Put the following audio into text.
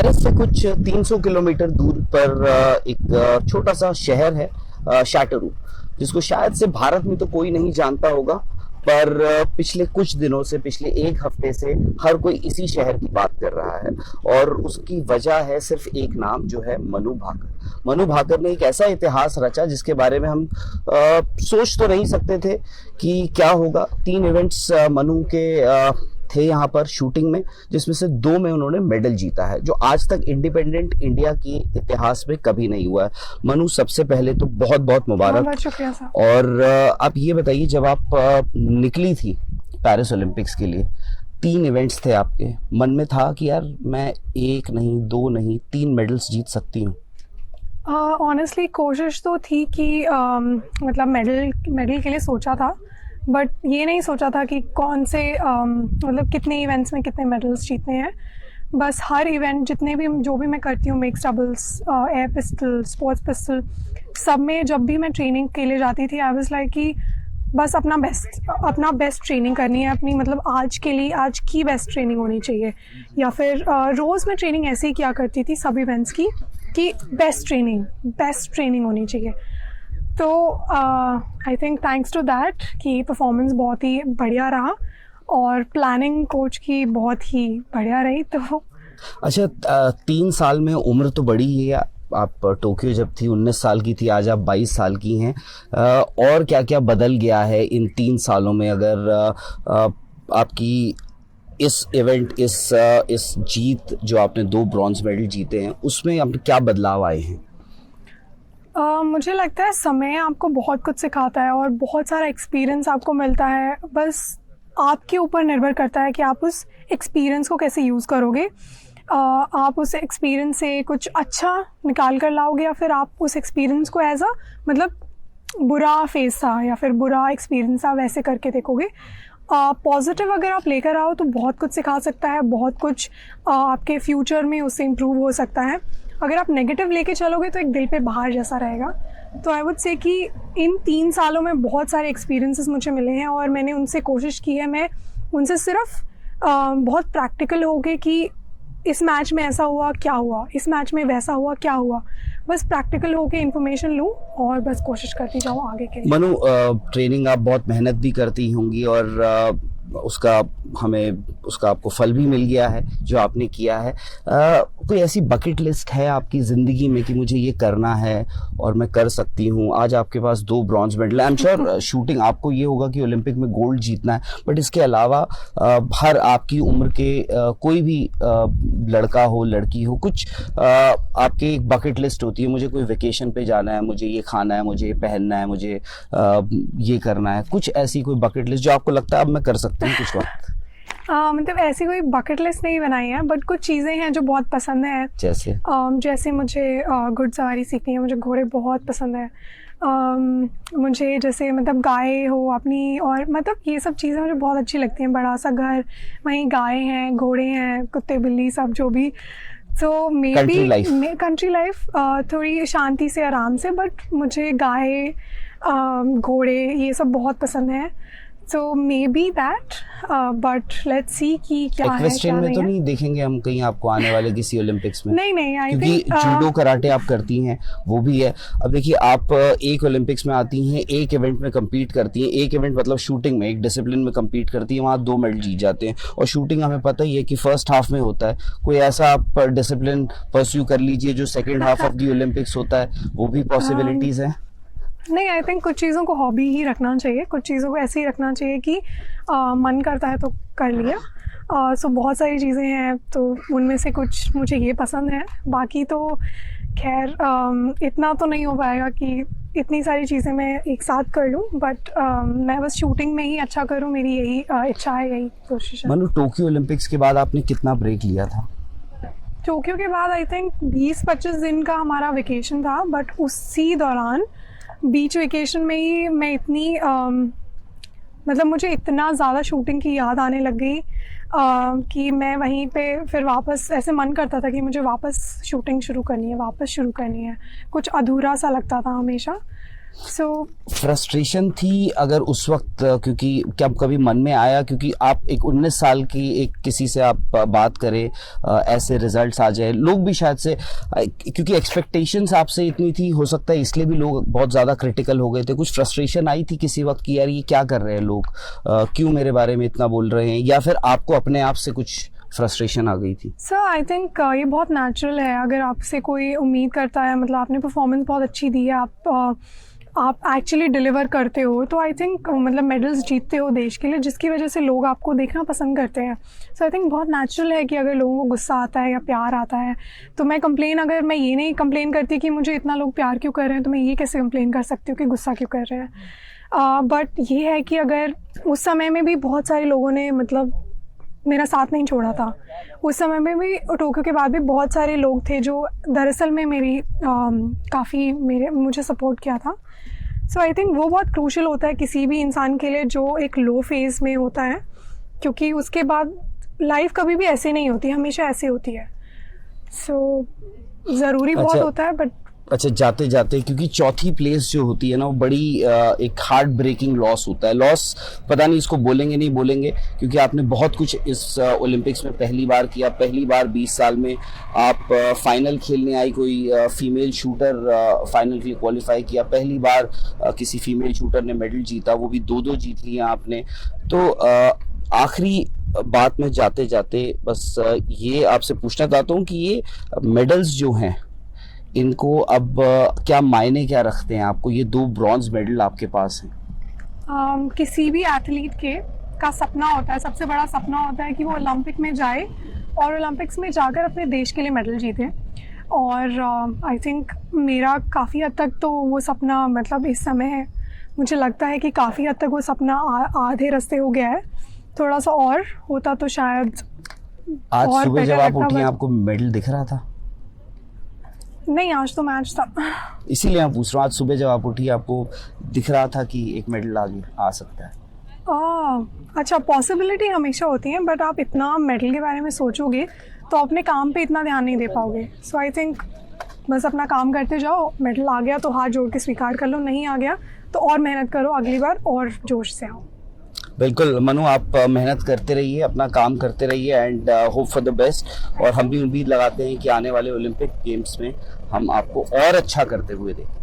Paris से कुछ 300 kilometre दूर पर एक छोटा सा शहर है शैटरू, जिसको शायद से भारत में तो कोई नहीं जानता होगा, पर पिछले कुछ दिनों से, पिछले एक हफ्ते से हर कोई इसी शहर की बात कर रहा है। और उसकी वजह है सिर्फ एक नाम, जो है मनु भाकर। मनु भाकर ने एक ऐसा इतिहास रचा जिसके बारे में हम सोच तो नहीं सकते थे कि क्या होगा। 3 इवेंट्स मनु के थे यहाँ पर शूटिंग में, जिसमें से 2 में उन्होंने मेडल जीता है, जो आज तक इंडिपेंडेंट इंडिया की इतिहास में कभी नहीं हुआ है। मनु, सबसे पहले तो बहुत बहुत मुबारक। बहुत शुक्रिया सर। और आप ये बताइए, जब आप निकली थी पेरिस ओलंपिक्स के लिए, 3 इवेंट्स थे आपके, मन में था कि यार मैं 1 नहीं, 2 नहीं, 3 मेडल्स जीत सकती हूँ? ऑनेस्टली कोशिश तो थी कि मतलब मेडल के लिए सोचा था, बट ये नहीं सोचा था कि कौन से मतलब कितने इवेंट्स में कितने मेडल्स जीतने हैं। बस हर इवेंट जितने भी जो भी मैं करती हूँ, mix doubles, air pistol, sports pistol, सब में जब भी मैं ट्रेनिंग के लिए जाती थी, आई वाज लाइक कि बस अपना बेस्ट ट्रेनिंग करनी है अपनी, मतलब आज के लिए आज की बेस्ट ट्रेनिंग होनी चाहिए। या फिर रोज़ मैं ट्रेनिंग ऐसे ही किया करती थी सब इवेंट्स की, कि बेस्ट ट्रेनिंग होनी चाहिए। तो I think thanks to that कि परफॉर्मेंस बहुत ही बढ़िया रहा और प्लानिंग कोच की बहुत ही बढ़िया रही। तो अच्छा, 3 साल में उम्र तो बड़ी ही है। आप टोक्यो जब थी 19 साल की थी, आज आप 22 साल की हैं। और क्या क्या बदल गया है इन 3 सालों में? अगर आपकी इस इवेंट, इस जीत, जो आपने 2 ब्रॉन्ज मेडल जीते हैं, उसमें आपने क्या बदलाव आए हैं? मुझे लगता है समय आपको बहुत कुछ सिखाता है और बहुत सारा एक्सपीरियंस आपको मिलता है। बस आपके ऊपर निर्भर करता है कि आप उस एक्सपीरियंस को कैसे यूज़ करोगे। आप उस एक्सपीरियंस से कुछ अच्छा निकाल कर लाओगे, या फिर आप उस एक्सपीरियंस को एज अ मतलब बुरा फेस था या फिर बुरा एक्सपीरियंस था वैसे करके देखोगे। पॉजिटिव अगर आप लेकर आओ तो बहुत कुछ सिखा सकता है, बहुत कुछ आपके फ्यूचर में उससे इम्प्रूव हो सकता है। अगर आप नेगेटिव लेके चलोगे तो एक दिल पे बाहर जैसा रहेगा। तो आई वुड से कि इन 3 सालों में बहुत सारे एक्सपीरियंसेस मुझे मिले हैं और मैंने उनसे कोशिश की है, मैं उनसे सिर्फ बहुत प्रैक्टिकल हो गए कि इस मैच में ऐसा हुआ क्या हुआ, इस मैच में वैसा हुआ क्या हुआ। बस प्रैक्टिकल होके इन्फॉर्मेशन लूँ और बस कोशिश करती जाऊँ आगे के लिए। मनु, ट्रेनिंग आप बहुत मेहनत भी करती होंगी और उसका आपको फल भी मिल गया है जो आपने किया है। कोई ऐसी बकेट लिस्ट है आपकी ज़िंदगी में कि मुझे ये करना है और मैं कर सकती हूँ? आज आपके पास 2 bronze medal, I am sure shooting आपको ये होगा कि ओलंपिक में गोल्ड जीतना है, बट इसके अलावा हर आपकी उम्र के कोई भी लड़का हो, लड़की हो, कुछ आपकी एक बकेट लिस्ट होती है, मुझे कोई वेकेशन पे जाना है, मुझे ये खाना है, मुझे ये पहनना है, मुझे ये करना है। कुछ ऐसी कोई बकेट लिस्ट जो आपको लगता है अब मैं कर सकती हूँ कुछ वक्त? मतलब ऐसी कोई बकेट लिस्ट नहीं बनाई है, बट कुछ चीज़ें हैं जो बहुत पसंद है। जैसे मुझे घुड़सवारी सीखनी है, मुझे घोड़े बहुत पसंद है। मुझे जैसे मतलब गाय हो अपनी, और मतलब ये सब चीज़ें मुझे बहुत अच्छी लगती हैं। बड़ा सा घर, वहीं गाय हैं, घोड़े हैं, कुत्ते बिल्ली सब जो भी। तो मे बी कंट्री लाइफ थोड़ी शांति से, आराम से, बट मुझे गाय, घोड़े ये सब बहुत पसंद है। So maybe that, but let's see कि क्या है क्या में नहीं तो है। नहीं देखेंगे हम कहीं आपको आने वाले किसी ओलंपिक्स में? नहीं आई क्योंकि थिंक जूडो कराटे आप करती हैं, वो भी है। अब देखिए, आप एक ओलंपिक्स में आती हैं, एक इवेंट में compete करती हैं, एक इवेंट मतलब शूटिंग में, एक डिसिप्लिन में compete करती हैं, वहाँ 2 मेडल जीत जाते हैं। और शूटिंग हमें पता ही है कि फर्स्ट हाफ में होता है। कोई ऐसा आप डिसिप्लिन परस्यू कर लीजिए जो second half of the Olympics होता है, वो भी पॉसिबिलिटीज हैं। नहीं, आई थिंक कुछ चीज़ों को हॉबी ही रखना चाहिए, कुछ चीज़ों को ऐसे ही रखना चाहिए कि मन करता है तो कर लिया। सो बहुत सारी चीज़ें हैं, तो उनमें से कुछ मुझे ये पसंद है। बाकी तो खैर इतना तो नहीं हो पाएगा कि इतनी सारी चीज़ें मैं एक साथ कर लूँ, बट मैं बस शूटिंग में ही अच्छा करूँ, मेरी यही इच्छा है, यही कोशिश है। मनु, टोक्यो ओलंपिक्स के बाद आपने कितना ब्रेक लिया था? टोक्यो के बाद आई थिंक 20-25 दिन का हमारा वेकेशन था, बट उसी दौरान बीच वेकेशन में ही मैं इतनी मतलब मुझे इतना ज़्यादा शूटिंग की याद आने लग गई कि मैं वहीं पे फिर वापस ऐसे मन करता था कि मुझे वापस शूटिंग शुरू करनी है, कुछ अधूरा सा लगता था हमेशा। सो फ्रस्ट्रेशन थी अगर उस वक्त, क्योंकि क्या कभी मन में आया, क्योंकि आप एक 19 साल की एक किसी से आप बात करें, ऐसे रिजल्ट्स आ जाए, लोग भी शायद से क्योंकि एक्सपेक्टेशंस आपसे इतनी थी, हो सकता है इसलिए भी लोग बहुत ज़्यादा क्रिटिकल हो गए थे। कुछ फ्रस्ट्रेशन आई थी किसी वक्त कि यार ये क्या कर रहे हैं लोग, क्यों मेरे बारे में इतना बोल रहे हैं, या फिर आपको अपने आप से कुछ फ्रस्ट्रेशन आ गई थी? सर आई थिंक ये बहुत नेचुरल है। अगर आपसे कोई उम्मीद करता है, मतलब आपने परफॉर्मेंस बहुत अच्छी दी है, आप एक्चुअली डिलीवर करते हो, तो आई थिंक मतलब मेडल्स जीतते हो देश के लिए, जिसकी वजह से लोग आपको देखना पसंद करते हैं। सो आई थिंक बहुत नेचुरल है कि अगर लोगों को गुस्सा आता है या प्यार आता है, तो अगर मैं ये नहीं कंप्लेन करती कि मुझे इतना लोग प्यार क्यों कर रहे हैं, तो मैं ये कैसे कंप्लेन कर सकती हूँ कि गुस्सा क्यों कर रहे हैं। बट ये है कि अगर उस समय में भी बहुत सारे लोगों ने मतलब मेरा साथ नहीं छोड़ा था। उस समय में भी टोक्यो के बाद भी बहुत सारे लोग थे जो दरअसल में मेरी काफ़ी मुझे सपोर्ट किया था। सो आई थिंक वो बहुत क्रूशल होता है किसी भी इंसान के लिए जो एक लो फेज़ में होता है, क्योंकि उसके बाद लाइफ कभी भी ऐसे नहीं होती, हमेशा ऐसे होती है। सो ज़रूरी बहुत होता है। बट अच्छा, जाते जाते, क्योंकि चौथी प्लेस जो होती है ना, वो बड़ी एक हार्ट ब्रेकिंग लॉस होता है। लॉस पता नहीं इसको बोलेंगे नहीं बोलेंगे, क्योंकि आपने बहुत कुछ इस ओलंपिक्स में पहली बार किया, पहली बार 20 साल में आप फाइनल खेलने आई, कोई फीमेल शूटर फाइनल के लिए क्वालिफाई किया, पहली बार किसी फीमेल शूटर ने मेडल जीता, वो भी 2-2 जीत लिया आपने। तो आखिरी बात में जाते जाते बस ये आपसे पूछना चाहता हूँ कि ये मेडल्स जो हैं, इनको अब क्या मायने क्या रखते हैं आपको? ये 2 ब्रॉन्ज मेडल आपके पास हैं। किसी भी एथलीट का सपना होता है, सबसे बड़ा सपना होता है कि वो ओलंपिक में जाए और ओलंपिक्स में जाकर अपने देश के लिए मेडल जीते। और आई थिंक मेरा काफ़ी हद तक तो वो सपना, मतलब इस समय मुझे लगता है कि काफ़ी हद तक वो सपना आधे रास्ते हो गया है। थोड़ा सा और होता तो शायद आज और सुबह जब better आप लगता, उठी but आपको मेडल दिख रहा था? नहीं, आज तो मैच था। इसीलिए मैं पूछ रहा हूँ, आज सुबह जब आप उठी आपको दिख रहा था कि एक मेडल आगे आ सकता है? अच्छा, पॉसिबिलिटी हमेशा होती है, बट आप इतना मेडल के बारे में सोचोगे तो अपने काम पे इतना ध्यान नहीं दे पाओगे। सो आई थिंक बस अपना काम करते जाओ, मेडल आ गया तो हाथ जोड़ के स्वीकार कर लो, नहीं आ गया तो और मेहनत करो, अगली बार और जोश से आओ। बिल्कुल मनु, आप मेहनत करते रहिए, अपना काम करते रहिए, and hope for the best. और हम भी उम्मीद लगाते हैं कि आने वाले ओलंपिक गेम्स में हम आपको और अच्छा करते हुए देखें।